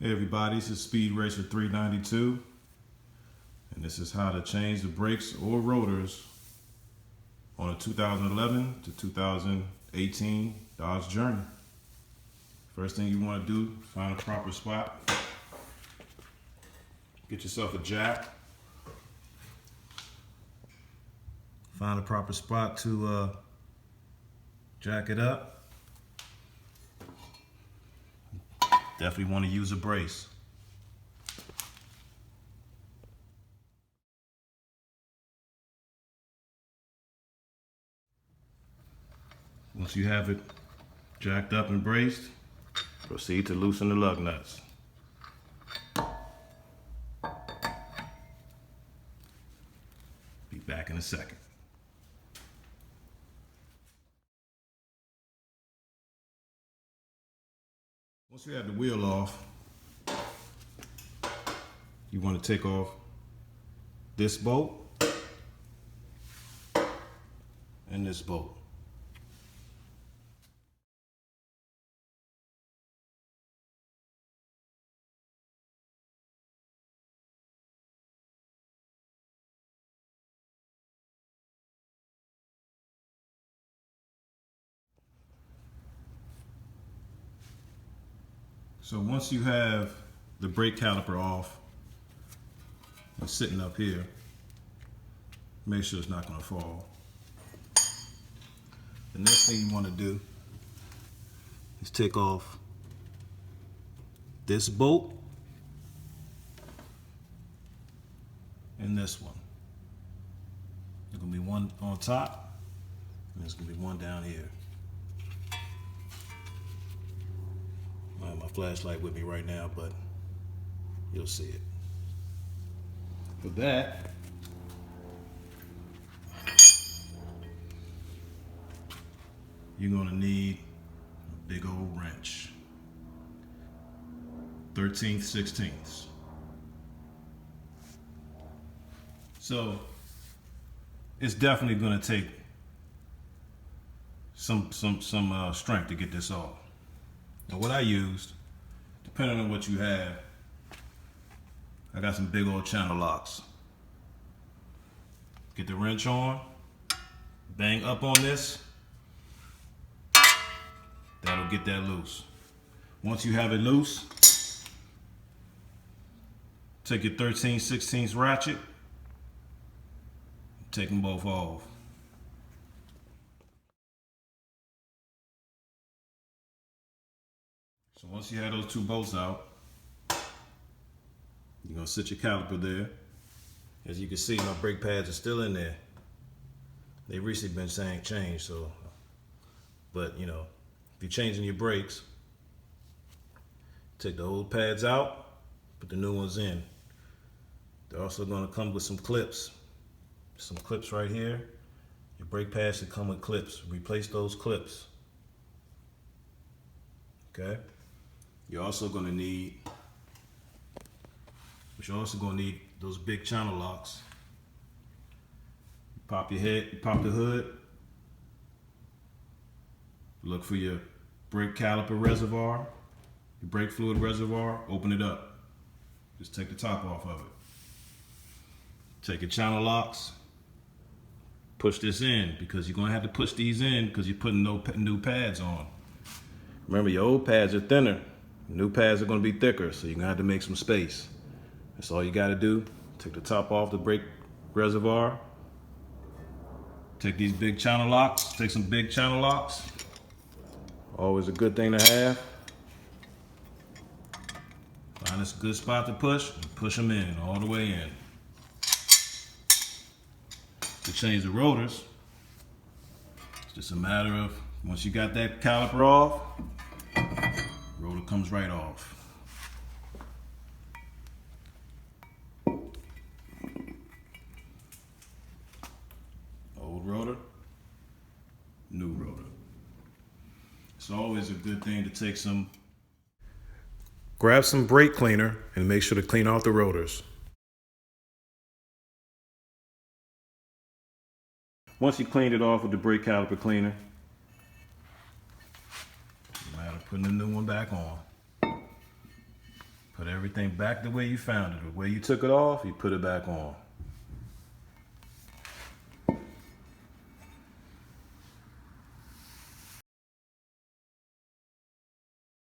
Hey everybody, this is Speed Racer 392, and this is how to change the brakes or rotors on a 2011 to 2018 Dodge Journey. First thing you want to do, find a proper spot. Get yourself a jack. Find a proper spot to jack it up. Definitely want to use a brace. Once you have it jacked up and braced, proceed to loosen the lug nuts. Be back in a second. Once you have the wheel off, you want to take off this bolt and this bolt. So once you have the brake caliper off and sitting up here, make sure it's not going to fall. The next thing you want to do is take off this bolt and this one. There's going to be one on top and there's going to be one down here. I have my flashlight with me right now, but you'll see it. For that, you're going to need a big old wrench. 13th, 16ths. So it's definitely going to take some strength to get this off. Now what I used, depending on what you have, I got some big old channel locks. Get the wrench on, bang up on this, that'll get that loose. Once you have it loose, take your 13/16 ratchet, take them both off. So once you have those two bolts out, you're going to sit your caliper there. As you can see, my brake pads are still in there. They've recently been changed, so, but you know, if you're changing your brakes, take the old pads out, put the new ones in. They're also going to come with some clips. Some clips right here. Your brake pads should come with clips. Replace those clips. Okay? You're also going to need those big channel locks. You pop your head, you pop the hood. Look for your brake caliper reservoir, your brake fluid reservoir, open it up. Just take the top off of it. Take your channel locks, push this in, because you're going to have to push these in because you're putting new pads on. Remember, your old pads are thinner. New pads are going to be thicker, so you're going to have to make some space. That's all you got to do. Take the top off the brake reservoir. Take these big channel locks. Take some big channel locks. Always a good thing to have. Find us a good spot to push, and push them in, all the way in. To change the rotors, it's just a matter of, once you got that caliper off, rotor comes right off. Old rotor, new rotor. It's always a good thing to take grab some brake cleaner and make sure to clean off the rotors. Once you cleaned it off with the brake caliper cleaner, you might have to put the new one back on. Put everything back the way you found it. The way you took it off, you put it back on.